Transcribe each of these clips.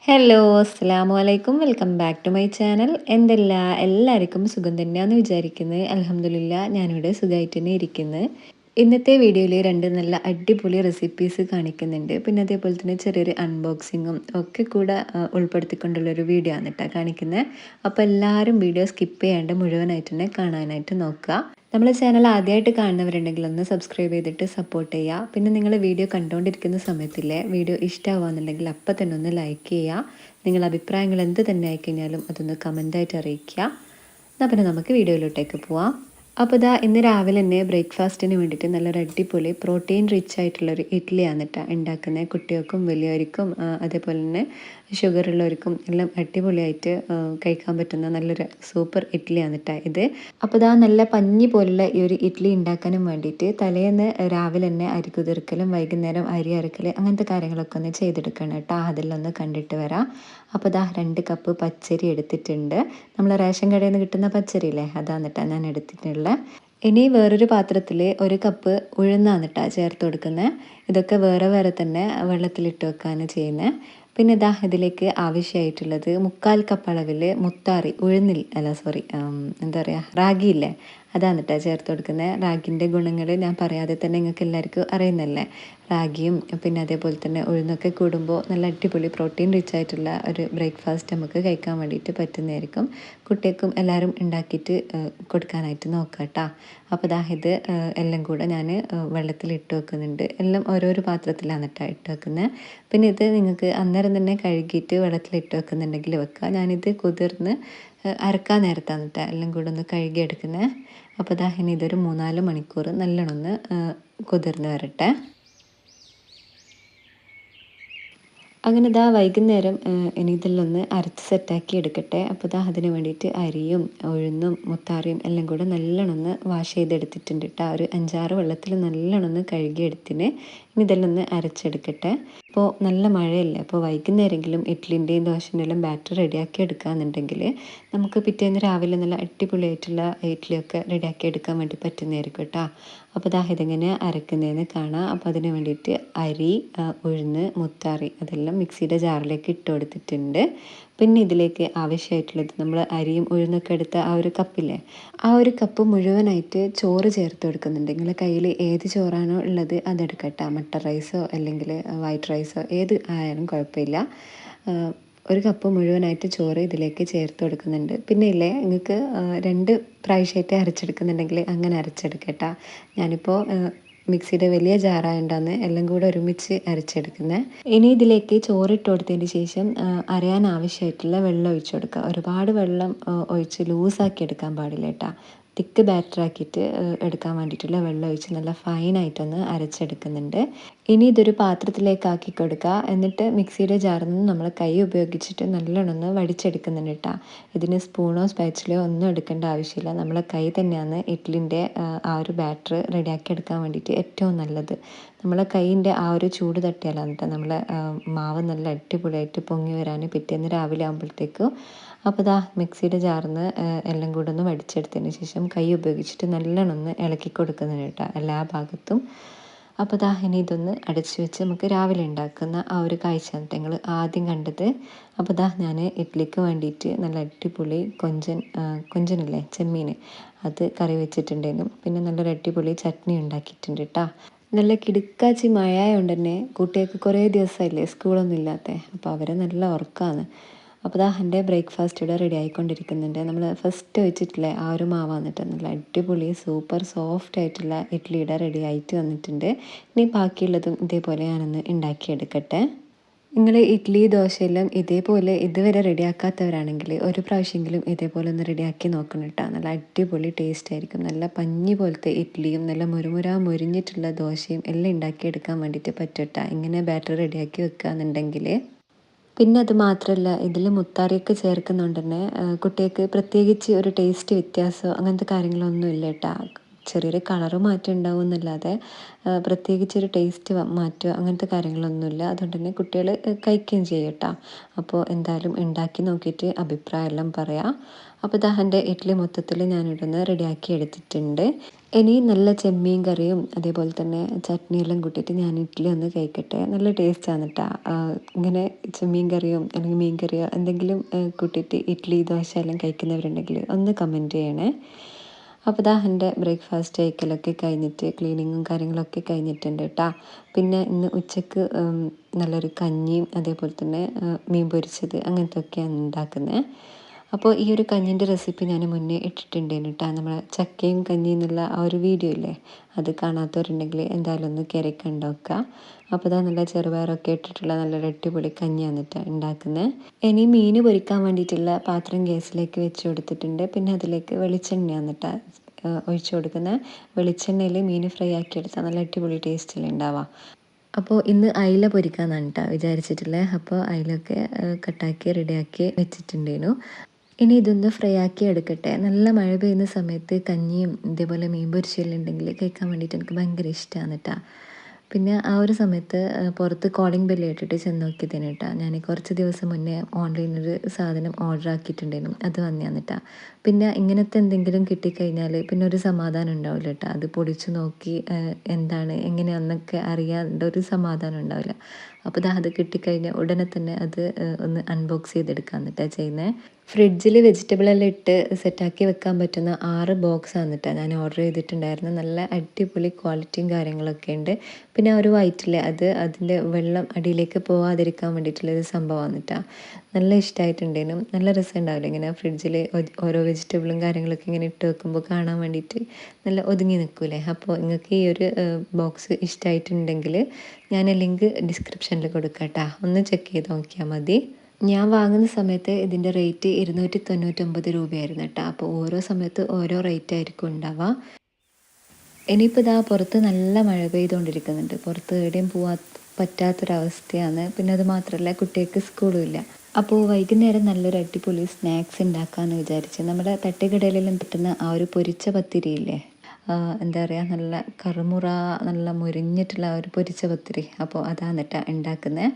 Hello അസ്സലാമു അലൈക്കും welcome back to my channel. എല്ലാവർക്കും സുഖം തന്നെയാണെന്ന് വിചാരിക്കുന്നത്. അൽഹംദുലില്ലാ ഞാനിവിടെ സുഖമായിട്ട് തന്നെ ഇരിക്കുന്നത്. ഇന്നത്തെ വീഡിയോയിൽ രണ്ട് നല്ല അടിപൊളി റെസിപ്പീസ് കാണിക്കുന്നുണ്ട്. പിന്നെ അതേപോലെ തന്നെ ചെറിയൊരു അൺബോക്സിങ്ങും ഒക്കെ കൂടെ ഉൾപ്പെടുത്തിക്കൊണ്ടുള്ളൊരു വീഡിയോ ആണ് കേട്ടോ കാണിക്കുന്നത്. അപ്പോൾ എല്ലാവരും വീഡിയോ സ്കിപ്പ് ചെയ്യാണ്ട് മുഴുവനായിട്ട് തന്നെ കാണാനായിട്ട് നോക്കുക. നമ്മളെ ചാനൽ ആദ്യമായിട്ട് കാണുന്നവരുണ്ടെങ്കിൽ ഒന്ന് സബ്സ്ക്രൈബ് ചെയ്തിട്ട് സപ്പോർട്ട് ചെയ്യുക. പിന്നെ നിങ്ങൾ വീഡിയോ കണ്ടുകൊണ്ടിരിക്കുന്ന സമയത്തില്ലേ വീഡിയോ ഇഷ്ടമാവുകയെന്നുണ്ടെങ്കിൽ അപ്പം തന്നെ ഒന്ന് ലൈക്ക് ചെയ്യുക. നിങ്ങളുടെ അഭിപ്രായങ്ങൾ എന്ത് തന്നെ ആയിക്കഴിഞ്ഞാലും അതൊന്ന് കമൻ്റായിട്ട് അറിയിക്കുക. എന്നാൽ പിന്നെ നമുക്ക് വീഡിയോയിലോട്ടേക്ക് പോവാം. അപ്പോൾ ഇതാ ഇന്ന് രാവിലെ തന്നെ ബ്രേക്ക്ഫാസ്റ്റിന് വേണ്ടിയിട്ട് നല്ലൊരു അടിപൊളി പ്രോട്ടീൻ റിച്ച് ആയിട്ടുള്ളൊരു ഇഡ്ഡലിയാണ് കേട്ടോ ഉണ്ടാക്കുന്നത്. കുട്ടികൾക്കും വലിയവർക്കും അതേപോലെ തന്നെ ഷുഗർ ഉള്ളവർക്കും എല്ലാം അടിപൊളിയായിട്ട് കഴിക്കാൻ പറ്റുന്ന നല്ലൊരു സൂപ്പർ ഇഡ്ഡലിയാണ് കേട്ടോ ഇത്. അപ്പോൾ ഇതാ നല്ല പഞ്ഞി പോലുള്ള ഈ ഒരു ഇഡ്ഡലി ഉണ്ടാക്കാനും വേണ്ടിയിട്ട് തലേന്ന് രാവിലെ തന്നെ അരി കുതിർക്കലും വൈകുന്നേരം അരി അരക്കൽ അങ്ങനത്തെ കാര്യങ്ങളൊക്കെ ഒന്ന് ചെയ്തെടുക്കണം കേട്ടോ. അതെല്ലാം ഒന്ന് കണ്ടിട്ട് വരാം. അപ്പോൾ ഇതാ 2 കപ്പ് പച്ചരി എടുത്തിട്ടുണ്ട്. നമ്മൾ റേഷൻ കടയിൽ നിന്ന് കിട്ടുന്ന പച്ചരി ഇല്ലേ അതാണ് കേട്ടോ ഞാൻ എടുത്തിട്ടുള്ളത്. ഇനി വേറൊരു പാത്രത്തിൽ 1 കപ്പ് ഉഴുന്നാണ് കേട്ടോ ചേർത്ത് കൊടുക്കുന്നത്. ഇതൊക്കെ വേറെ വേറെ തന്നെ വെള്ളത്തിലിട്ട് വെക്കാണ് ചെയ്യുന്നത്. പിന്നെ ഇതാ ഇതിലേക്ക് ആവശ്യമായിട്ടുള്ളത് 3/4 കപ്പ് അളവിൽ മുത്താറി എന്താ പറയുക റാഗിയില്ലേ അതാണ് കേട്ടോ ചേർത്ത് കൊടുക്കുന്നത്. റാഗിൻ്റെ ഗുണങ്ങൾ ഞാൻ പറയാതെ തന്നെ നിങ്ങൾക്ക് എല്ലാവർക്കും അറിയുന്നല്ലേ. റാഗിയും പിന്നെ അതേപോലെ തന്നെ ഉഴുന്നൊക്കെ കൂടുമ്പോൾ നല്ല അടിപൊളി പ്രോട്ടീൻ റിച്ച് ആയിട്ടുള്ള ഒരു ബ്രേക്ക്ഫാസ്റ്റ് നമുക്ക് കഴിക്കാൻ വേണ്ടിയിട്ട് പറ്റുന്നതായിരിക്കും. കുട്ടികൾക്കും എല്ലാവരും ഉണ്ടാക്കിയിട്ട് കൊടുക്കാനായിട്ട് നോക്കാം കേട്ടോ. അപ്പോൾ ദാ ഇത് എല്ലാം കൂടെ ഞാൻ വെള്ളത്തിൽ ഇട്ട് വെക്കുന്നുണ്ട്. എല്ലാം ഓരോരോ പാത്രത്തിലാണ് കേട്ടോ ഇട്ട് വെക്കുന്നത്. പിന്നെ ഇത് നിങ്ങൾക്ക് അന്നേരം തന്നെ കഴുകിയിട്ട് വെള്ളത്തിലിട്ട് വെക്കുന്നുണ്ടെങ്കിൽ വെക്കുക. ഞാനിത് കുതിർന്ന് അരക്കാൻ നേരത്താണ് കേട്ടോ എല്ലാം കൂടെ ഒന്ന് കഴുകിയെടുക്കുന്നത്. അപ്പോൾ ദാ ഇനി ഇതൊരു 3-4 മണിക്കൂർ നല്ലോണം ഒന്ന് കുതിർന്ന് വരട്ടെ. അങ്ങനെ ഇതാ വൈകുന്നേരം ഇനി ഇതെല്ലാം ഒന്ന് അരച്ച് സെറ്റാക്കി എടുക്കട്ടെ. അപ്പോൾ ഇതാ അതിന് വേണ്ടിയിട്ട് അരിയും ഉഴുന്നും മുത്താറിയും എല്ലാം കൂടെ നല്ലോണം ഒന്ന് വാഷ് ചെയ്തെടുത്തിട്ടുണ്ട് കേട്ടോ. ഒരു 5-6 വെള്ളത്തിൽ നല്ലോണം ഒന്ന് കഴുകിയെടുത്തിന്. ഇനി ഇതെല്ലാം ഒന്ന് അരച്ചെടുക്കട്ടെ. ഇപ്പോൾ നല്ല മഴയല്ലേ, അപ്പോൾ വൈകുന്നേരമെങ്കിലും ഇഡ്ഡലിൻ്റെയും ദോശൻ്റെയും എല്ലാം ബാറ്റർ റെഡിയാക്കി എടുക്കുകയെന്നുണ്ടെങ്കിൽ നമുക്ക് പിറ്റേന്ന് രാവിലെ നല്ല അടിപൊളിയായിട്ടുള്ള ഇഡ്ഡലിയൊക്കെ റെഡിയാക്കി എടുക്കാൻ വേണ്ടി പറ്റുന്നതായിരിക്കും കേട്ടോ. അപ്പോൾ ദാ ഇതെങ്ങനെ അരക്കുന്നതെന്ന് കാണാം. അപ്പോൾ അതിന് വേണ്ടിയിട്ട് അരി ഉഴുന്ന് മുത്താറി അതെല്ലാം മിക്സിയുടെ ജാറിലേക്ക് ഇട്ട് കൊടുത്തിട്ടുണ്ട്. പിന്നെ ഇതിലേക്ക് ആവശ്യമായിട്ടുള്ളത് നമ്മൾ അരിയും ഉഴുന്നൊക്കെ എടുത്ത ആ ഒരു കപ്പില്ലേ ആ ഒരു കപ്പ് മുഴുവനായിട്ട് ചോറ് ചേർത്ത് കൊടുക്കുന്നുണ്ട്. നിങ്ങളുടെ കയ്യിൽ ഏത് ചോറാണോ ഉള്ളത് അതെടുക്കട്ടെ. മട്ട റൈസോ അല്ലെങ്കിൽ വൈറ്റ് റൈസോ ഏത് ആയാലും കുഴപ്പമില്ല. 1 കപ്പ് മുഴുവനായിട്ട് ചോറ് ഇതിലേക്ക് ചേർത്ത് കൊടുക്കുന്നുണ്ട്. പിന്നെ ഇല്ലേ നിങ്ങൾക്ക് 2 പ്രാവശ്യമായിട്ട് അരച്ചെടുക്കുന്നുണ്ടെങ്കിൽ അങ്ങനെ അരച്ചെടുക്കട്ടോ. ഞാനിപ്പോൾ മിക്സിയുടെ വലിയ ജാറായതുകൊണ്ടാണ് എല്ലാം കൂടെ ഒരുമിച്ച് അരച്ചെടുക്കുന്നത്. ഇനി ഇതിലേക്ക് ചോറിട്ട് കൊടുത്തതിന് ശേഷം അരയാൻ ആവശ്യമായിട്ടുള്ള വെള്ളം ഒഴിച്ചു കൊടുക്കുക. ഒരുപാട് വെള്ളം ഒഴിച്ച് ലൂസാക്കി എടുക്കാൻ പാടില്ല കേട്ടോ. തിക്ക് ബാറ്ററാക്കിയിട്ട് എടുക്കാൻ വേണ്ടിയിട്ടുള്ള വെള്ളം ഒഴിച്ച് നല്ല ഫൈനായിട്ടൊന്ന് അരച്ചെടുക്കുന്നുണ്ട്. ഇനി ഇതൊരു പാത്രത്തിലേക്ക് ആക്കി കൊടുക്കുക. എന്നിട്ട് മിക്സിയുടെ ജാറിൽ നിന്ന് നമ്മൾ കൈ ഉപയോഗിച്ചിട്ട് നല്ലോണം ഒന്ന് വടിച്ചെടുക്കുന്നുണ്ട് കേട്ടോ. ഇതിന് സ്പൂണോ സ്പാച്ചിലോ ഒന്നും എടുക്കേണ്ട ആവശ്യമില്ല. നമ്മളെ കൈ തന്നെയാണ് ഇഡ്ഡലിൻ്റെ ആ ഒരു ബാറ്റർ റെഡിയാക്കി എടുക്കാൻ വേണ്ടിയിട്ട് ഏറ്റവും നല്ലത്. നമ്മളെ കൈയിൻ്റെ ആ ഒരു ചൂട് തട്ടിയാലാണ് കേട്ടോ നമ്മളെ മാവ് നല്ല അടിപൊളിയായിട്ട് പൊങ്ങി വരാൻ പിറ്റേന്ന് രാവിലെ ആകുമ്പോഴത്തേക്കും. അപ്പോൾ ദാ മിക്സിയുടെ ജാറിൽ നിന്ന് എല്ലാം കൂടെ ഒന്ന് വടിച്ചെടുത്തതിന് ശേഷം കൈ ഉപയോഗിച്ചിട്ട് നല്ലോണം ഒന്ന് ഇളക്കി കൊടുക്കുന്നുണ്ട് കേട്ടോ എല്ലാ ഭാഗത്തും. അപ്പോൾ ദാ ഇനി ഇതൊന്ന് അടച്ചു വെച്ച് നമുക്ക് രാവിലെ ഉണ്ടാക്കുന്ന ആ ഒരു കാഴ്ചയാണ് നിങ്ങൾ ആദ്യം കണ്ടത്. അപ്പോൾ ദാ ഞാൻ ഇഡ്ഡലിക്ക് വേണ്ടിയിട്ട് നല്ല അടിപൊളി കൊഞ്ചനില്ലേ ചെമ്മീൻ അത് കറി വെച്ചിട്ടുണ്ടായിരുന്നു. പിന്നെ നല്ലൊരു അടിപൊളി ചട്നി ഉണ്ടാക്കിയിട്ടുണ്ട് കേട്ടോ. നല്ല കിടുക്കാച്ചി മഴയായതുകൊണ്ട് തന്നെ കുട്ടികൾക്ക് കുറേ ദിവസമായില്ലേ സ്കൂളൊന്നും ഇല്ലാത്ത, അപ്പോൾ അവരെ നല്ല ഉറക്കമാണ്. അപ്പോൾ ദാ എൻ്റെ ബ്രേക്ക്ഫാസ്റ്റ് ഇവിടെ റെഡി ആയിക്കൊണ്ടിരിക്കുന്നുണ്ട്. നമ്മൾ ഫസ്റ്റ് വെച്ചിട്ടുള്ള ആ ഒരു മാവ് വന്നിട്ട് നല്ല അടിപൊളി സൂപ്പർ സോഫ്റ്റ് ആയിട്ടുള്ള ഇഡ്ഡലിയുടെ റെഡി ആയിട്ട് വന്നിട്ടുണ്ട്. ഇനി ബാക്കിയുള്ളതും ഇതേപോലെ ഞാനൊന്ന് ഉണ്ടാക്കിയെടുക്കട്ടെ. നിങ്ങൾ ഇഡ്ഡലി ദോശയെല്ലാം ഇതേപോലെ ഇതുവരെ റെഡിയാക്കാത്തവരാണെങ്കിൽ ഒരു പ്രാവശ്യമെങ്കിലും ഇതേപോലെ ഒന്ന് റെഡിയാക്കി നോക്കണം കേട്ടോ. നല്ല അടിപൊളി ടേസ്റ്റ് ആയിരിക്കും. നല്ല പഞ്ഞി പോലത്തെ ഇഡ്ഡലിയും നല്ല മുരിഞ്ഞിട്ടുള്ള ദോശയും എല്ലാം ഉണ്ടാക്കിയെടുക്കാൻ വേണ്ടിയിട്ട് പറ്റും കേട്ടോ ഇങ്ങനെ ബാറ്റർ റെഡിയാക്കി വെക്കുകയെന്നുണ്ടെങ്കിൽ. പിന്നെ അത് മാത്രമല്ല ഇതിൽ മുത്താറിയൊക്കെ ചേർക്കുന്നുണ്ട് തന്നെ കുട്ടികൾക്ക് പ്രത്യേകിച്ച് ഒരു ടേസ്റ്റ് വ്യത്യാസമോ അങ്ങനത്തെ കാര്യങ്ങളൊന്നും ഇല്ല കേട്ടോ. ചെറിയൊരു കളറ് മാറ്റം ഉണ്ടാവും എന്നല്ലാതെ പ്രത്യേകിച്ചൊരു ടേസ്റ്റ് മാറ്റുക അങ്ങനത്തെ കാര്യങ്ങളൊന്നുമില്ല. അതുകൊണ്ട് തന്നെ കുട്ടികൾ കഴിക്കുകയും ചെയ്യും കേട്ടോ. അപ്പോൾ എന്തായാലും ഉണ്ടാക്കി നോക്കിയിട്ട് അഭിപ്രായമെല്ലാം പറയാം. അപ്പോൾ ദാ എൻ്റെ ഇഡ്ഡലി മൊത്തത്തിൽ ഞാനിവിടുന്ന് റെഡിയാക്കി എടുത്തിട്ടുണ്ട്. ഇനി നല്ല ചെമ്മീൻ കറിയും അതേപോലെ തന്നെ ചട്നിയെല്ലാം കൂട്ടിയിട്ട് ഞാൻ ഇഡ്ഡലി ഒന്ന് കഴിക്കട്ടെ. നല്ല ടേസ്റ്റാണ് കേട്ടോ. ഇങ്ങനെ ചെമ്മീൻ കറിയോ അല്ലെങ്കിൽ മീൻ കറിയോ എന്തെങ്കിലും കൂട്ടിയിട്ട് ഇഡ്ഡലി ദോശ എല്ലാം കഴിക്കുന്നവരുണ്ടെങ്കിൽ ഒന്ന് കമൻറ്റ് ചെയ്യണേ. അപ്പോൾ ദാ എൻ്റെ ബ്രേക്ക്ഫാസ്റ്റ് കഴിക്കലൊക്കെ കഴിഞ്ഞിട്ട് ക്ലീനിങ്ങും കാര്യങ്ങളൊക്കെ കഴിഞ്ഞിട്ടുണ്ട് കേട്ടോ. പിന്നെ ഇന്ന് ഉച്ചക്ക് നല്ലൊരു കഞ്ഞിയും അതേപോലെ തന്നെ മീൻ പൊരിച്ചത് അങ്ങനത്തെ ഒക്കെയാണ് ഉണ്ടാക്കുന്നത്. അപ്പോൾ ഈ ഒരു കഞ്ഞിൻ്റെ റെസിപ്പി ഞാൻ മുന്നേ ഇട്ടിട്ടുണ്ടേനു കേട്ടോ. നമ്മളെ ചക്കയും കഞ്ഞി എന്നുള്ള ആ ഒരു വീഡിയോ ഇല്ലേ, അത് കാണാത്തവരുണ്ടെങ്കിൽ എന്തായാലും ഒന്ന് കയറി കണ്ടോക്കുക. അപ്പോൾ ഇതാ നല്ല ചെറുപയറൊക്കെ ഇട്ടിട്ടുള്ള നല്ലൊരു അടിപൊളി കഞ്ഞിയാണ് കേട്ടോ ഉണ്ടാക്കുന്നത്. ഇനി മീൻ പൊരിക്കാൻ വേണ്ടിയിട്ടുള്ള പാത്രം ഗ്യാസിലേക്ക് വെച്ച് കൊടുത്തിട്ടുണ്ട്. പിന്നെ അതിലേക്ക് വെളിച്ചെണ്ണയാണ് കേട്ടോ ഒഴിച്ചു കൊടുക്കുന്നത്. വെളിച്ചെണ്ണയിൽ മീൻ ഫ്രൈ ആക്കിയെടുത്താൽ നല്ല അടിപൊളി ടേസ്റ്റിൽ ഉണ്ടാവാം. അപ്പോൾ ഇന്ന് അയില പൊരിക്കാമെന്നാണ് കേട്ടോ വിചാരിച്ചിട്ടുള്ളത്. അപ്പോൾ അയിലൊക്കെ കട്ടാക്കി റെഡിയാക്കി വെച്ചിട്ടുണ്ടേനു. ഇനി ഇതൊന്ന് ഫ്രൈ ആക്കി എടുക്കട്ടെ. നല്ല മഴ പെയ്യുന്ന സമയത്ത് കഞ്ഞിയും ഇതേപോലെ മീൻ പൊരിച്ചെല്ലാം ഉണ്ടെങ്കിൽ കഴിക്കാൻ വേണ്ടിയിട്ട് എനിക്ക് ഭയങ്കര ഇഷ്ടമാണ് കേട്ടോ. പിന്നെ ആ ഒരു സമയത്ത് പുറത്ത് കോളിംഗ് ബെല്ല് കേട്ടിട്ട് ചെന്ന് നോക്കിയതേനു കേട്ടോ. ഞാൻ കുറച്ച് ദിവസം മുന്നേ ഓൺലൈനിൽ സാധനം ഓർഡർ ആക്കിയിട്ടുണ്ടായിരുന്നു. അത് വന്നതാണ് കേട്ടോ. പിന്നെ ഇങ്ങനത്തെ എന്തെങ്കിലും കിട്ടിക്കഴിഞ്ഞാൽ പിന്നെ ഒരു സമാധാനം ഉണ്ടാവില്ല കേട്ടോ. അത് പൊടിച്ച് നോക്കി എന്താണ് എങ്ങനെയാണെന്നൊക്കെ അറിയാണ്ട ഒരു സമാധാനം ഉണ്ടാവില്ല. അപ്പോൾ അത് കിട്ടിക്കഴിഞ്ഞാൽ ഉടനെ തന്നെ അത് ഒന്ന് അൺബോക്സ് ചെയ്തെടുക്കാമെന്ന് കേട്ടോ ചെയ്യുന്നത്. ഫ്രിഡ്ജിൽ വെജിറ്റബിളെല്ലാം ഇട്ട് സെറ്റാക്കി വെക്കാൻ പറ്റുന്ന 6 ബോക്സ് ആണ് ഞാൻ ഓർഡർ ചെയ്തിട്ടുണ്ടായിരുന്നു. നല്ല അടിപൊളി ക്വാളിറ്റിയും കാര്യങ്ങളൊക്കെ ഉണ്ട്. പിന്നെ ഒരു വൈറ്റില്ലേ, അത് അതിൻ്റെ വെള്ളം അടിയിലേക്ക് പോകാതിരിക്കാൻ വേണ്ടിയിട്ടുള്ളൊരു സംഭവമാണ് കേട്ടോ. നല്ല ഇഷ്ടമായിട്ടുണ്ടേനും. നല്ല രസം ഉണ്ടാവില്ല ഇങ്ങനെ ഫ്രിഡ്ജിൽ ഓരോ വെജിറ്റബിളും കാര്യങ്ങളൊക്കെ ഇങ്ങനെ ഇട്ട് വെക്കുമ്പോൾ കാണാൻ വേണ്ടിയിട്ട് നല്ല ഒതുങ്ങി നിൽക്കൂലേ. അപ്പോൾ നിങ്ങൾക്ക് ഈ ഒരു ബോക്സ് ഇഷ്ടമായിട്ടുണ്ടെങ്കിൽ ഞാൻ ലിങ്ക് ഡിസ്ക്രിപ്ഷനിൽ കൊടുക്കാം കേട്ടോ. ഒന്ന് ചെക്ക് ചെയ്ത് നോക്കിയാൽ മതി. ഞാൻ വാങ്ങുന്ന സമയത്ത് ഇതിൻ്റെ റേറ്റ് 299 രൂപയായിരുന്നു കേട്ടോ. അപ്പോൾ ഓരോ സമയത്ത് ഓരോ റേറ്റ് ആയിരിക്കും ഉണ്ടാവുക. ഇനിയിപ്പോൾ ഇതാ പുറത്ത് നല്ല മഴ പെയ്തുകൊണ്ടിരിക്കുന്നുണ്ട്. പുറത്ത് എവിടെയും പോവാൻ പറ്റാത്തൊരവസ്ഥയാണ്. പിന്നെ അത് മാത്രമല്ല കുട്ടികൾക്ക് സ്കൂളും ഇല്ല. അപ്പോൾ വൈകുന്നേരം നല്ലൊരു അടിപൊളി സ്നാക്സ് ഉണ്ടാക്കാമെന്ന് വിചാരിച്ച് നമ്മുടെ തട്ടുകടയിലെല്ലാം കിട്ടുന്ന ആ ഒരു പൊരിച്ച പത്തിരിയില്ലേ, എന്താ പറയുക, നല്ല കറുമുറ നല്ല മുരിഞ്ഞിട്ടുള്ള ഒരു പൊരിച്ച പത്തിരി. അപ്പോൾ അതാണ് കേട്ടോ ഉണ്ടാക്കുന്നത്.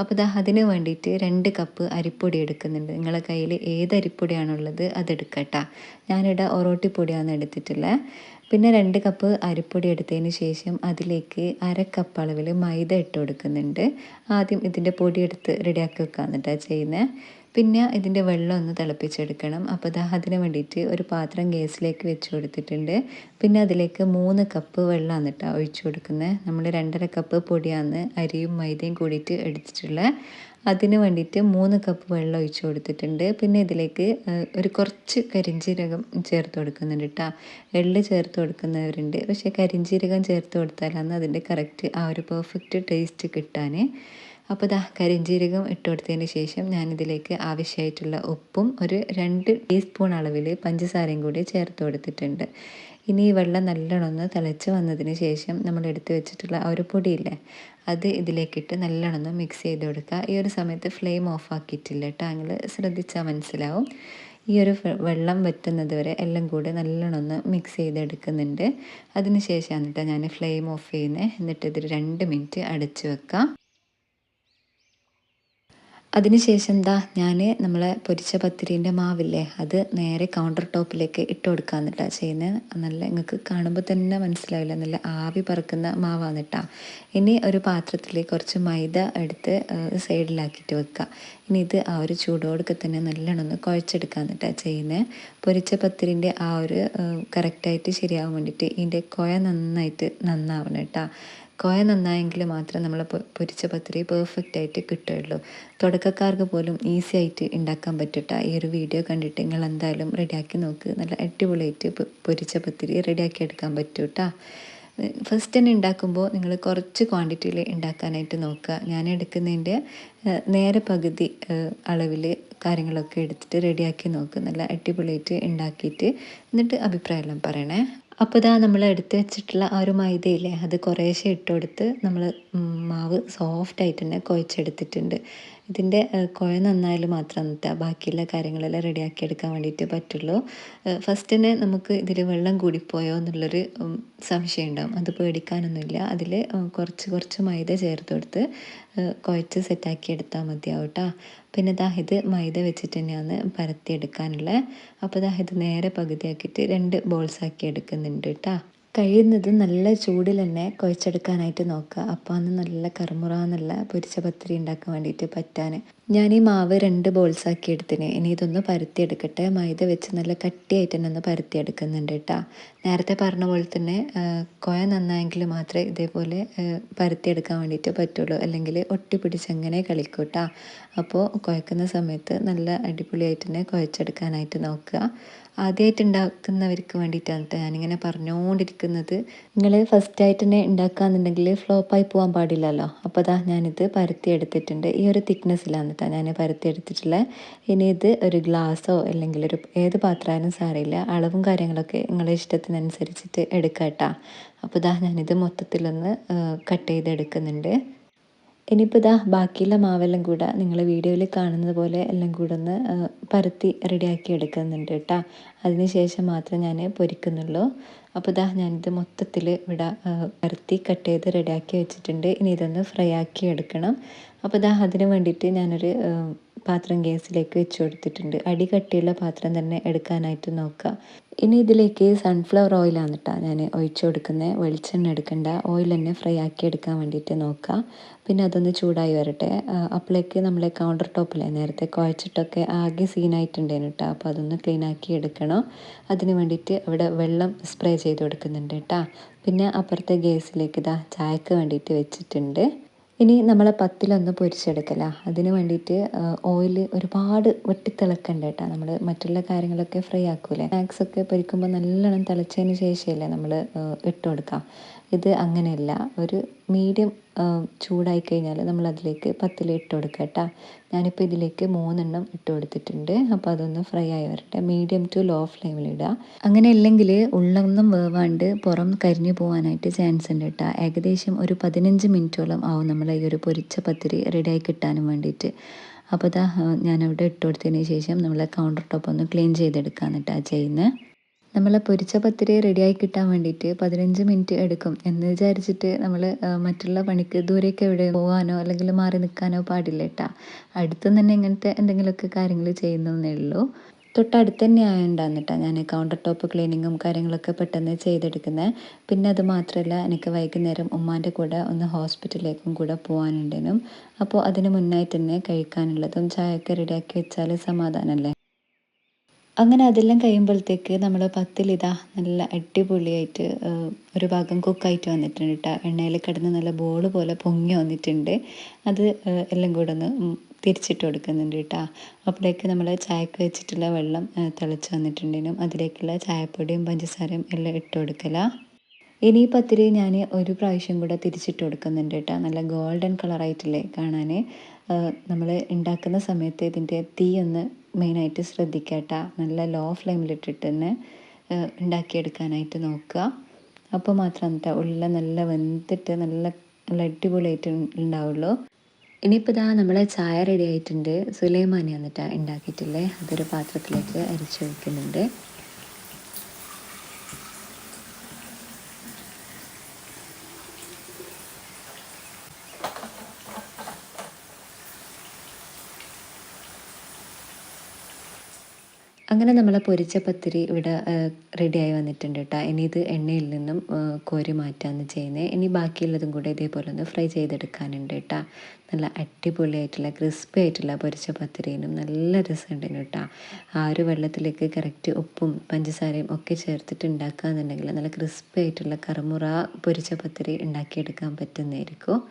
അപ്പോൾ അതിന് വേണ്ടിയിട്ട് 2 കപ്പ് അരിപ്പൊടി എടുക്കുന്നുണ്ട്. നിങ്ങളെ കയ്യിൽ ഏത് അരിപ്പൊടിയാണുള്ളത് അതെടുക്കട്ടോ. ഞാനിവിടെ ഒറോട്ടിപ്പൊടിയാണ് എടുത്തിട്ടുള്ളത്. പിന്നെ 2 കപ്പ് അരിപ്പൊടി എടുത്തതിന് ശേഷം അതിലേക്ക് 1/2 കപ്പ് അളവിൽ മൈദ ഇട്ട് കൊടുക്കുന്നുണ്ട്. ആദ്യം ഇതിൻ്റെ പൊടി എടുത്ത് റെഡിയാക്കി വെക്കാമെന്ന് കേട്ടോ ചെയ്യുന്നത്. പിന്നെ ഇതിൻ്റെ വെള്ളം ഒന്ന് തിളപ്പിച്ചെടുക്കണം. അപ്പോൾ അതിന് വേണ്ടിയിട്ട് ഒരു പാത്രം ഗ്യാസിലേക്ക് വെച്ച് കൊടുത്തിട്ടുണ്ട്. പിന്നെ അതിലേക്ക് 3 കപ്പ് വെള്ളമാണ് കേട്ടോ ഒഴിച്ചു കൊടുക്കുന്നത്. നമ്മൾ 2.5 കപ്പ് പൊടിയാണ് അരിയും മൈദയും കൂടിയിട്ട് എടുത്തിട്ടുള്ളത്. അതിന് വേണ്ടിയിട്ട് 3 കപ്പ് വെള്ളം ഒഴിച്ച് കൊടുത്തിട്ടുണ്ട്. പിന്നെ ഇതിലേക്ക് ഒരു കുറച്ച് കരിഞ്ജീരകം ചേർത്ത് കൊടുക്കുന്നുണ്ട് കേട്ടോ. എള്ള് ചേർത്ത് കൊടുക്കുന്നവരുണ്ട്, പക്ഷേ കരിഞ്ജീരകം ചേർത്ത് കൊടുത്താലാണ് അതിൻ്റെ കറക്റ്റ് ആ ഒരു പെർഫെക്റ്റ് ടേസ്റ്റ് കിട്ടാൻ. അപ്പോൾ കരിഞ്ജീരകം ഇട്ട് കൊടുത്തതിന് ശേഷം ഞാനിതിലേക്ക് ആവശ്യമായിട്ടുള്ള ഉപ്പും ഒരു 2 ടീസ്പൂൺ അളവിൽ പഞ്ചസാരയും കൂടി ചേർത്ത് കൊടുത്തിട്ടുണ്ട്. ഇനി ഈ വെള്ളം നല്ലോണം ഒന്ന് തിളച്ച് വന്നതിന് ശേഷം നമ്മൾ എടുത്ത് വെച്ചിട്ടുള്ള ആ ഒരു പൊടിയില്ലേ, അത് ഇതിലേക്കിട്ട് നല്ലോണം ഒന്ന് മിക്സ് ചെയ്ത് കൊടുക്കുക. ഈ ഒരു സമയത്ത് ഫ്ലെയിം ഓഫ് ആക്കിയിട്ടില്ല കേട്ടോ, നിങ്ങൾ ശ്രദ്ധിച്ചാൽ മനസ്സിലാവും. ഈ ഒരു വെള്ളം വറ്റുന്നത് വരെ എല്ലാം കൂടി നല്ലോണം ഒന്ന് മിക്സ് ചെയ്തെടുക്കുന്നുണ്ട്. അതിന് ശേഷമാണ് കേട്ടോ ഞാൻ ഫ്ലെയിം ഓഫ് ചെയ്യുന്നത്. എന്നിട്ട് ഇതിൽ 2 മിനിറ്റ് അടച്ച് വെക്കാം. അതിനുശേഷം ഞാൻ നമ്മളെ പൊരിച്ച പത്തിരീൻ്റെ മാവില്ലേ, അത് നേരെ കൗണ്ടർ ടോപ്പിലേക്ക് ഇട്ട് കൊടുക്കാമെന്നിട്ടാ ചെയ്യുന്നത്. നല്ല നിങ്ങൾക്ക് കാണുമ്പോൾ തന്നെ മനസ്സിലാവില്ല, നല്ല ആവി പറക്കുന്ന മാവാണ് കേട്ടോ. ഇനി ഒരു പാത്രത്തിൽ കുറച്ച് മൈദ എടുത്ത് സൈഡിലാക്കിയിട്ട് വെക്കുക. ഇനി ഇത് ആ ഒരു ചൂടോടൊക്കെ തന്നെ നല്ലോണം ഒന്ന് കുഴച്ചെടുക്കാമെന്നിട്ടാ ചെയ്യുന്നത്. പൊരിച്ച പത്തിരീൻ്റെ ആ ഒരു കറക്റ്റായിട്ട് ശരിയാവാൻ വേണ്ടിയിട്ട് ഇതിൻ്റെ കുഴ നന്നാവണം കേട്ടോ. കോയ നന്നായെങ്കിൽ മാത്രം നമ്മൾ പൊരിച്ച പത്തിരി പെർഫെക്റ്റ് ആയിട്ട് കിട്ടുകയുള്ളൂ. തുടക്കക്കാർക്ക് പോലും ഈസി ആയിട്ട് ഉണ്ടാക്കാൻ പറ്റട്ടെ. ഈ ഒരു വീഡിയോ കണ്ടിട്ട് നിങ്ങൾ എന്തായാലും റെഡിയാക്കി നോക്ക്. നല്ല അടിപൊളിയായിട്ട് പൊരിച്ച പത്തിരി റെഡിയാക്കി എടുക്കാൻ പറ്റും കേട്ടോ. ഫസ്റ്റ് തന്നെ ഉണ്ടാക്കുമ്പോൾ നിങ്ങൾ കുറച്ച് ക്വാണ്ടിറ്റിയിൽ ഉണ്ടാക്കാനായിട്ട് നോക്കുക. ഞാൻ എടുക്കുന്നതിൻ്റെ നേരെ പകുതി അളവിൽ കാര്യങ്ങളൊക്കെ എടുത്തിട്ട് റെഡിയാക്കി നോക്കുക. നല്ല അടിപൊളിയായിട്ട് ഉണ്ടാക്കിയിട്ട് എന്നിട്ട് അഭിപ്രായമെല്ലാം പറയണേ. അപ്പോൾ ഇതാ നമ്മൾ എടുത്ത് വെച്ചിട്ടുള്ള ആ ഒരു മൈദയില്ലേ അത് കുറേശ്ശെ ഇട്ട് കൊടുത്ത് നമ്മൾ മാവ് സോഫ്റ്റായിട്ട് തന്നെ കുഴച്ചെടുത്തിട്ടുണ്ട്. ഇതിൻ്റെ കുഴ നന്നായാൽ മാത്രം എന്നിട്ട് ബാക്കിയുള്ള കാര്യങ്ങളെല്ലാം റെഡിയാക്കി എടുക്കാൻ വേണ്ടിയിട്ട് പറ്റുള്ളൂ. ഫസ്റ്റ് തന്നെ നമുക്ക് ഇതിൽ വെള്ളം കൂടിപ്പോയോ എന്നുള്ളൊരു സംശയം ഉണ്ടാവും. അത് പേടിക്കാനൊന്നുമില്ല. അതിൽ കുറച്ച് കുറച്ച് മൈദ ചേർത്ത് കൊടുത്ത് കുഴച്ച് സെറ്റാക്കി എടുത്താൽ മതിയാവും കേട്ടോ. പിന്നെ ദാ ഇത് മൈദ വെച്ചിട്ട് തന്നെയാണ് പരത്തിയെടുക്കാനുള്ളത്. അപ്പോൾ ദാ ഇത് നേരെ പകുതിയാക്കിയിട്ട് 2 ബോൾസ് ആക്കി എടുക്കുന്നുണ്ട് കേട്ടോ. കഴിയുന്നതും നല്ല ചൂടിൽ തന്നെ കുഴച്ചെടുക്കാനായിട്ട് നോക്കുക. അപ്പോൾ അന്ന് നല്ല കറുമുറാന്നുള്ള പൊരിച്ച പത്തിരി ഉണ്ടാക്കാൻ വേണ്ടിയിട്ട് പറ്റാൻ. ഞാൻ ഈ മാവ് 2 ബോൾസ് ആക്കി എടുത്തിന്. ഇനി ഇതൊന്ന് പരത്തിയെടുക്കട്ടെ. മൈദ വെച്ച് നല്ല കട്ടിയായിട്ട് തന്നെ ഒന്ന് പരത്തിയെടുക്കുന്നുണ്ട് കേട്ടോ. നേരത്തെ പറഞ്ഞ പോലെ തന്നെ കുഴ നന്നായെങ്കിൽ മാത്രമേ ഇതേപോലെ പരത്തിയെടുക്കാൻ വേണ്ടിയിട്ട് പറ്റുള്ളൂ. അല്ലെങ്കിൽ ഒട്ടി പിടിച്ചങ്ങനെ കളിക്കും കേട്ടോ. അപ്പോൾ കുഴക്കുന്ന സമയത്ത് നല്ല അടിപൊളിയായിട്ട് തന്നെ കുഴച്ചെടുക്കാനായിട്ട് നോക്കുക. ആദ്യമായിട്ട് ഉണ്ടാക്കുന്നവർക്ക് വേണ്ടിയിട്ടാണ് കേട്ടോ ഞാനിങ്ങനെ പറഞ്ഞുകൊണ്ടിരിക്കുന്നത്. നിങ്ങൾ ഫസ്റ്റായിട്ട് തന്നെ ഉണ്ടാക്കുകയെന്നുണ്ടെങ്കിൽ ഫ്ലോപ്പായി പോകാൻ പാടില്ലല്ലോ. അപ്പോൾ അതാ ഞാനിത് പരത്തി എടുത്തിട്ടുണ്ട്. ഈ ഒരു തിക്നെസ്സിലാണ് കേട്ടോ ഞാൻ പരത്തി എടുത്തിട്ടുള്ളത്. ഇനി ഇത് ഒരു ഗ്ലാസ്സോ അല്ലെങ്കിൽ ഏത് പാത്രമായാലും സാരമില്ല. അളവും കാര്യങ്ങളൊക്കെ നിങ്ങളുടെ ഇഷ്ടത്തിനനുസരിച്ചിട്ട് എടുക്കാം കേട്ടോ. അപ്പോൾ ഇതാ ഞാനിത് മൊത്തത്തിലൊന്ന് കട്ട് ചെയ്തെടുക്കുന്നുണ്ട്. ഇനിയിപ്പോൾ ഇതാ ബാക്കിയുള്ള മാവെല്ലാം കൂടെ നിങ്ങൾ വീഡിയോയിൽ കാണുന്നത് പോലെ എല്ലാം കൂടെ ഒന്ന് പരത്തി റെഡിയാക്കി എടുക്കുന്നുണ്ട് കേട്ടോ. അതിന് ശേഷം മാത്രം ഞാൻ പൊരിക്കുന്നുള്ളൂ. അപ്പോൾ ഇതാ ഞാനിത് മൊത്തത്തിൽ ഇവിടെ പരത്തി കട്ട് ചെയ്ത് റെഡിയാക്കി വെച്ചിട്ടുണ്ട്. ഇനി ഇതൊന്ന് ഫ്രൈ ആക്കി എടുക്കണം. അപ്പോൾ ഇതാ അതിന് വേണ്ടിയിട്ട് ഞാനൊരു പാത്രം ഗ്യാസിലേക്ക് വെച്ച് കൊടുത്തിട്ടുണ്ട്. അടി കട്ടിയുള്ള പാത്രം തന്നെ എടുക്കാനായിട്ട് നോക്കുക. ഇനി ഇതിലേക്ക് സൺഫ്ലവർ ഓയിലാണ് കേട്ടോ ഞാൻ ഒഴിച്ച് കൊടുക്കുന്നത്. വെളിച്ചെണ്ണ എടുക്കണ്ട, ഓയിൽ തന്നെ ഫ്രൈ ആക്കി എടുക്കാൻ വേണ്ടിയിട്ട് നോക്കുക. പിന്നെ അതൊന്ന് ചൂടായി വരട്ടെ. അപ്പോഴേക്ക് നമ്മളെ കൗണ്ടർ ടോപ്പിലെ നേരത്തെ കുഴച്ചിട്ടൊക്കെ ആകെ സീനായിട്ടുണ്ടേനു കേട്ടോ. അപ്പോൾ അതൊന്ന് ക്ലീൻ ആക്കി എടുക്കണം. അതിന് വേണ്ടിയിട്ട് അവിടെ വെള്ളം സ്പ്രേ ചെയ്ത് കൊടുക്കുന്നുണ്ട് കേട്ടോ. പിന്നെ അപ്പുറത്തെ ഗ്യാസിലേക്ക് ഇതാ ചായക്ക് വേണ്ടിയിട്ട് വെച്ചിട്ടുണ്ട്. ഇനി നമ്മളെ പത്തിലൊന്ന് പൊരിച്ചെടുക്കല. അതിന് വേണ്ടിയിട്ട് ഓയിൽ ഒരുപാട് വെട്ടിത്തിളക്കണ്ട കേട്ടോ. നമ്മൾ മറ്റുള്ള കാര്യങ്ങളൊക്കെ ഫ്രൈ ആക്കൂലേ, സ്നാക്സൊക്കെ പൊരിക്കുമ്പോൾ നല്ലോണം തിളച്ചതിന് ശേഷമല്ലേ നമ്മൾ ഇട്ട് കൊടുക്കാം. ഇത് അങ്ങനെയല്ല, ഒരു മീഡിയം ചൂടായി കഴിഞ്ഞാൽ നമ്മളതിലേക്ക് പത്തിൽ ഇട്ട് കൊടുക്കുക കേട്ടോ. ഞാനിപ്പോൾ ഇതിലേക്ക് 3 ഇട്ട് കൊടുത്തിട്ടുണ്ട്. അപ്പോൾ അതൊന്ന് ഫ്രൈ ആയി വരട്ടെ. മീഡിയം ടു ലോ ഫ്ലെയിമിലിടുക. അങ്ങനെ ഇല്ലെങ്കിൽ ഉള്ളൊന്നും വേവാണ്ട് പുറം കരിഞ്ഞു പോകാനായിട്ട് ചാൻസ് ഉണ്ട് കേട്ടോ. ഏകദേശം ഒരു 15 മിനിറ്റോളം ആവും നമ്മൾ ഈ ഒരു പൊരിച്ച പത്തിരി റെഡിയായി കിട്ടാനും വേണ്ടിയിട്ട്. അപ്പോൾ ഇതാ ഞാനവിടെ ഇട്ട് കൊടുത്തതിന് ശേഷം നമ്മൾ കൗണ്ടർ ടോപ്പ് ഒന്ന് ക്ലീൻ ചെയ്തെടുക്കാമെന്ന് കേട്ടോ ചെയ്യുന്നത്. നമ്മൾ പൊരിച്ച പത്തിരി റെഡിയായി കിട്ടാൻ വേണ്ടിയിട്ട് 15 മിനിറ്റ് എടുക്കും എന്ന് വിചാരിച്ചിട്ട് നമ്മൾ മറ്റുള്ള പണിക്ക് ദൂരേക്ക് എവിടെ പോകാനോ അല്ലെങ്കിൽ മാറി നിൽക്കാനോ പാടില്ല കേട്ടോ. അടുത്തുനിന്ന് തന്നെ ഇങ്ങനത്തെ എന്തെങ്കിലുമൊക്കെ കാര്യങ്ങൾ ചെയ്യുന്നതേ ഉള്ളൂ. തൊട്ടടുത്ത് തന്നെ ആയതുകൊണ്ടാണ് കേട്ടോ ഞാൻ കൗണ്ടർ ടോപ്പ് ക്ലീനിങ്ങും കാര്യങ്ങളൊക്കെ പെട്ടെന്ന് ചെയ്തെടുക്കുന്നത്. പിന്നെ അത് മാത്രമല്ല, എനിക്ക് വൈകുന്നേരം ഉമ്മാൻ്റെ കൂടെ ഒന്ന് ഹോസ്പിറ്റലിലേക്കും കൂടെ പോകാനുണ്ടേനും. അപ്പോൾ അതിന് മുന്നായിട്ട് തന്നെ കഴിക്കാനുള്ളതും ചായയൊക്കെ റെഡിയാക്കി വെച്ചാൽ സമാധാനമല്ലേ. അങ്ങനെ അതെല്ലാം കഴിയുമ്പോഴത്തേക്ക് നമ്മൾ പത്തിലിതാ നല്ല അടിപൊളിയായിട്ട് ഒരു ഭാഗം കുക്കായിട്ട് വന്നിട്ടുണ്ട് കേട്ടോ. എണ്ണയിൽ കിടന്ന് നല്ല ബോൾ പോലെ പൊങ്ങി വന്നിട്ടുണ്ട്. അത് എല്ലാം കൂടെ ഒന്ന് തിരിച്ചിട്ട് കൊടുക്കുന്നുണ്ട് കേട്ടോ. അപ്പോഴേക്ക് നമ്മൾ ചായക്ക് വെച്ചിട്ടുള്ള വെള്ളം തിളച്ച് വന്നിട്ടുണ്ടെങ്കിലും അതിലേക്കുള്ള ചായപ്പൊടിയും പഞ്ചസാരയും എല്ലാം ഇട്ട് കൊടുക്കല. ഇനി പത്തിരി ഞാൻ ഒരു പ്രാവശ്യം കൂടെ തിരിച്ചിട്ട് കൊടുക്കുന്നുണ്ട് കേട്ടോ. നല്ല ഗോൾഡൻ കളറായിട്ടില്ലേ കാണാൻ. നമ്മൾ ഉണ്ടാക്കുന്ന സമയത്ത് ഇതിൻ്റെ തീ ഒന്ന് മെയിനായിട്ട് ശ്രദ്ധിക്കുക കേട്ടോ. നല്ല ലോ ഫ്ലെയിമിലിട്ടിട്ട് തന്നെ ഉണ്ടാക്കിയെടുക്കാനായിട്ട് നോക്കുക. അപ്പോൾ മാത്രം എന്നിട്ട് ഉള്ള നല്ല വെന്തിട്ട് നല്ല നല്ല അടിപൊളിയായിട്ട് ഉണ്ടാവുള്ളൂ. ഇനിയിപ്പോൾ ഇതാ നമ്മളെ ചായ റെഡി ആയിട്ടുണ്ട്. സുലൈമാനി വന്നിട്ട് ഉണ്ടാക്കിയിട്ടില്ലേ, അതൊരു പാത്രത്തിലേക്ക് അരിച്ചൊഴിക്കുന്നുണ്ട്. അങ്ങനെ നമ്മളെ പൊരിച്ച പത്തിരി ഇവിടെ റെഡിയായി വന്നിട്ടുണ്ട് കേട്ടോ. ഇനി ഇത് എണ്ണയിൽ നിന്നും കോരി മാറ്റാന്ന് ചെയ്യുന്നത്. ഇനി ബാക്കിയുള്ളതും കൂടെ ഇതേപോലെ ഒന്ന് ഫ്രൈ ചെയ്തെടുക്കാനുണ്ട് കേട്ടോ. നല്ല അടിപൊളിയായിട്ടുള്ള ക്രിസ്പി ആയിട്ടുള്ള പൊരിച്ച പത്തിരിനും നല്ല രസമുണ്ടായിരുന്നു കേട്ടോ. ആ ഒരു വെള്ളത്തിലേക്ക് കറക്റ്റ് ഉപ്പും പഞ്ചസാരയും ഒക്കെ ചേർത്തിട്ട് ഉണ്ടാക്കുക എന്നുണ്ടെങ്കിൽ നല്ല ക്രിസ്പി ആയിട്ടുള്ള കറുമുറ പൊരിച്ച പത്തിരി ഉണ്ടാക്കിയെടുക്കാൻ പറ്റുന്നതായിരിക്കും.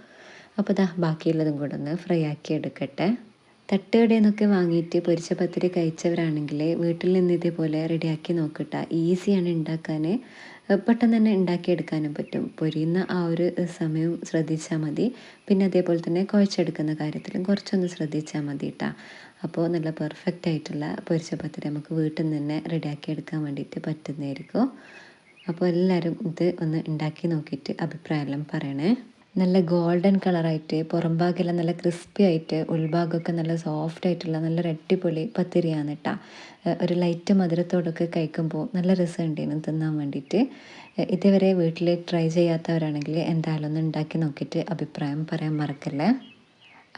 അപ്പോൾ ഇതാ ബാക്കിയുള്ളതും കൂടെ ഒന്ന് ഫ്രൈ ആക്കി എടുക്കട്ടെ. തട്ടുകടയിൽ നിന്നൊക്കെ വാങ്ങിയിട്ട് പൊരിച്ച പത്തിരി കഴിച്ചവരാണെങ്കിൽ വീട്ടിൽ നിന്ന് ഇതേപോലെ റെഡിയാക്കി നോക്കട്ട. ഈസിയാണ് ഉണ്ടാക്കാൻ, പെട്ടെന്ന് തന്നെ ഉണ്ടാക്കിയെടുക്കാനും പറ്റും. പൊരിയുന്ന ആ ഒരു സമയം ശ്രദ്ധിച്ചാൽ മതി. പിന്നെ അതേപോലെ തന്നെ കുഴച്ചെടുക്കുന്ന കാര്യത്തിലും കുറച്ചൊന്ന് ശ്രദ്ധിച്ചാൽ മതി കേട്ടോ. അപ്പോൾ നല്ല പെർഫെക്റ്റ് ആയിട്ടുള്ള പൊരിച്ച പത്തിരി നമുക്ക് വീട്ടിൽ നിന്ന് തന്നെ റെഡിയാക്കി എടുക്കാൻ വേണ്ടിയിട്ട് പറ്റുന്നതായിരിക്കും. അപ്പോൾ എല്ലാവരും ഇത് ഒന്ന് ഉണ്ടാക്കി നോക്കിയിട്ട് അഭിപ്രായമെല്ലാം പറയണേ. നല്ല ഗോൾഡൻ കളറായിട്ട് പുറം ഭാഗമെല്ലാം നല്ല ക്രിസ്പി ആയിട്ട് ഉൾഭാഗമൊക്കെ നല്ല സോഫ്റ്റ് ആയിട്ടുള്ള നല്ലൊരു അടിപൊളി പത്തിരിയാണ് കേട്ടോ. ഒരു ലൈറ്റ് മധുരത്തോടൊക്കെ കഴിക്കുമ്പോൾ നല്ല രസമുണ്ടായിരുന്നു തിന്നാൻ വേണ്ടിയിട്ട്. ഇതേവരെ വീട്ടിൽ ട്രൈ ചെയ്യാത്തവരാണെങ്കിൽ എന്തായാലും ഒന്ന് ഉണ്ടാക്കി നോക്കിയിട്ട് അഭിപ്രായം പറയാൻ മറക്കല്ലേ.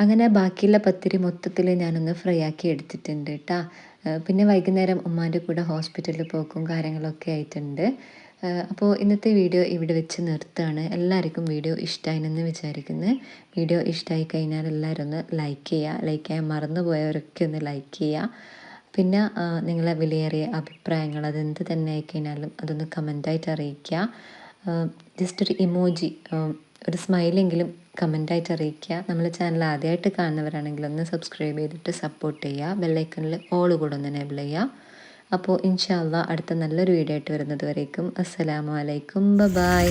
അങ്ങനെ ബാക്കിയുള്ള പത്തിരി മൊത്തത്തിൽ ഞാനൊന്ന് ഫ്രൈ ആക്കി എടുത്തിട്ടുണ്ട് കേട്ടോ. പിന്നെ വൈകുന്നേരം ഉമ്മാൻ്റെ കൂടെ ഹോസ്പിറ്റലിൽ പോക്കും കാര്യങ്ങളൊക്കെ ആയിട്ടുണ്ട്. അപ്പോൾ ഇന്നത്തെ വീഡിയോ ഇവിടെ വെച്ച് നിർത്തുകയാണ്. എല്ലാവർക്കും വീഡിയോ ഇഷ്ടമായെന്ന് വിചാരിക്കുന്നു. വീഡിയോ ഇഷ്ടമായി കഴിഞ്ഞാൽ എല്ലാവരും ഒന്ന് ലൈക്ക് ചെയ്യുക. ലൈക്ക് ചെയ്യാൻ മറന്നുപോയവരൊക്കെ ഒന്ന് ലൈക്ക് ചെയ്യുക. പിന്നെ നിങ്ങളെ വിലയേറിയ അഭിപ്രായങ്ങൾ അതെന്ത് തന്നെ ആയിക്കഴിഞ്ഞാലും അതൊന്ന് കമൻ്റായിട്ട് അറിയിക്കുക. ജസ്റ്റ് ഒരു ഇമോജി, ഒരു സ്മൈലെങ്കിലും കമൻ്റായിട്ട് അറിയിക്കുക. നമ്മളെ ചാനൽ ആദ്യമായിട്ട് കാണുന്നവരാണെങ്കിൽ ഒന്ന് സബ്സ്ക്രൈബ് ചെയ്തിട്ട് സപ്പോർട്ട് ചെയ്യുക. ബെല്ലൈക്കണിൽ ഓൾ കൂടെ ഒന്ന് എനേബിൾ ചെയ്യുക. അപ്പോൾ ഇൻഷാ അള്ളാ അടുത്ത നല്ലൊരു വീഡിയോ ആയിട്ട് വരുന്നത് വരേക്കും അസ്സലാമു അലൈക്കും, ബൈ.